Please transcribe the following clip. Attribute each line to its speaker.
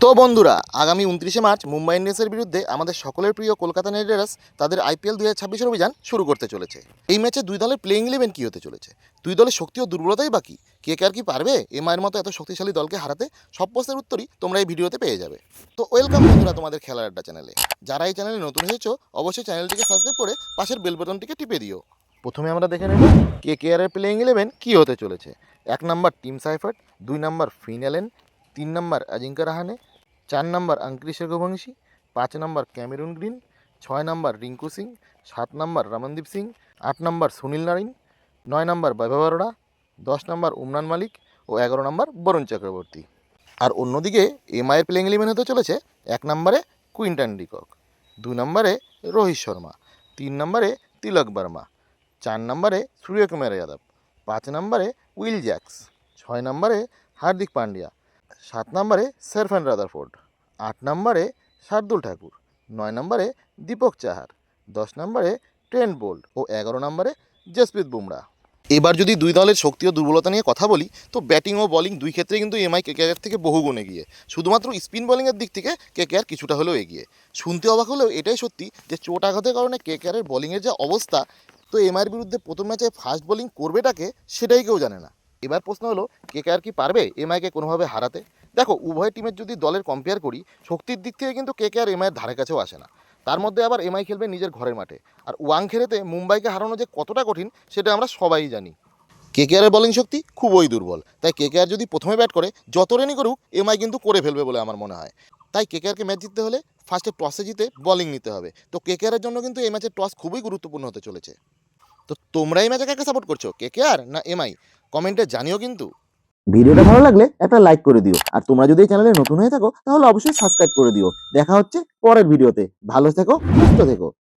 Speaker 1: তো বন্ধুরা, আগামী 29শে মার্চ মুম্বাই ইন্ডিয়ান্সের বিরুদ্ধে আমাদের সকলের প্রিয় কলকাতা নাইট রাইডার্স তাদের আইপিএল 2026-এর অভিযান শুরু করতে চলেছে। এই ম্যাচে দুই দলের প্লেইং ইলেভেন কী হতে চলেছে, দুই দলের শক্তি ও দুর্বলতাই বাকি, কে কি পারবে এমআইয়ের মতো এত শক্তিশালী দলকে হারাতে, সব প্রশ্নের উত্তরই তোমরা এই ভিডিওতে পেয়ে যাবে। তো ওয়েলকাম বন্ধুরা তোমাদের খেলার আড্ডা চ্যানেলে। যারা এই চ্যানেলে নতুন এসেছো অবশ্যই চ্যানেলটিকে সাবস্ক্রাইব করে পাশের বেল বাটনটিকে টিপে দিও। প্রথমে আমরা দেখে নেব কেকেআরের প্লেইং ইলেভেন কী হতে চলেছে। 1 নম্বর টিম সাইফার্ট, 2 নম্বর ফিন অ্যালেন, 3 নম্বর অজিঙ্কা রাহানে, 4 নম্বর अंक्रिश रघुवंशी, 5 নম্বর कैमरून ग्रीन, 6 নম্বর रिंकू सिंह, 7 নম্বর रमनदीप सिंह, 8 নম্বর सुनील नारायण, 9 নম্বর वैभव अरोड़ा, 10 নম্বর उमरान मालिक ও 11 নম্বর বরুণ চক্রবর্তী। আর অন্যদিকে এমআইয়ের প্লেইং ইলেভেন হতে চলেছে 1 নম্বরে কুইন্টন ডিকক, 2 নম্বরে রোহিত শর্মা, 3 নম্বরে তিলক বর্মা, 4 নম্বরে सूर्यकुमार यादव, 5 নম্বরে উইল জ্যাক্স, 6 নম্বরে হার্দিক পান্ডিয়া, 7 নম্বরে সেরফান রাদারফোর্ড, 8 নম্বরে শার্দুল ঠাকুর, 9 নম্বরে দীপক চাহার, 10 নম্বরে ট্রেন্ট বোল্ট ও 11 নম্বরে জসপ্রীত বুমরা। এবার যদি দুই দলের শক্তি ও দুর্বলতা নিয়ে কথা বলি, তো ব্যাটিং ও বোলিং দুই ক্ষেত্রে কিন্তু এমআই কেকেআর থেকে বহু গুণ এগিয়ে। শুধুমাত্র স্পিন বোলিংয়ের দিক থেকে কেকেআর কিছুটা হলেও এগিয়ে। শুনতে অবাক হলেও এটাই সত্যি যে চোট আঘাতের কারণে কেকেআরের বোলিংয়ের যে অবস্থা, তো এমআইয়ের বিরুদ্ধে প্রথম ম্যাচে ফাস্ট বোলিং করবেটাকে সেটাই কেউ জানে না। এবার প্রশ্ন হলো কেকেআর কি পারবে এমআইকে কোনোভাবে হারাতে। দেখো, উভয় টিমের যদি দলের কম্পেয়ার করি, শক্তির দিক থেকে কিন্তু কেকেআর এমআইয়ের ধারে কাছেও আসে না। তার মধ্যে আবার এমআই খেলবে নিজের ঘরের মাঠে, আর ওয়াংখেড়েতে মুম্বাইকে হারানো যে কতটা কঠিন সেটা আমরা সবাই জানি। কেকেআরের বোলিং শক্তি খুবই দুর্বল, তাই কেকেআর যদি প্রথমে ব্যাট করে যত রানই করুক এমআই কিন্তু করে ফেলবে বলে আমার মনে হয়। তাই কেকেআরকে ম্যাচ জিততে হলে ফার্স্টে টসে জিতে বোলিং নিতে হবে। তো কেকেআরের জন্য কিন্তু এই ম্যাচের টস খুবই গুরুত্বপূর্ণ হতে চলেছে। তো তোমরা এই ম্যাচে কাকে সাপোর্ট করছো, কেকেআর না এমআই? কমেন্টে জানিও কিন্তু।
Speaker 2: ভিডিওটা ভালো লাগলে একটা লাইক করে দিও, আর তোমরা যদি এই চ্যানেলে নতুন হয়ে থাকো তাহলে অবশ্যই সাবস্ক্রাইব করে দিও। দেখা হচ্ছে পরের ভিডিওতে। ভালো থেকো, সুস্থ থেকো।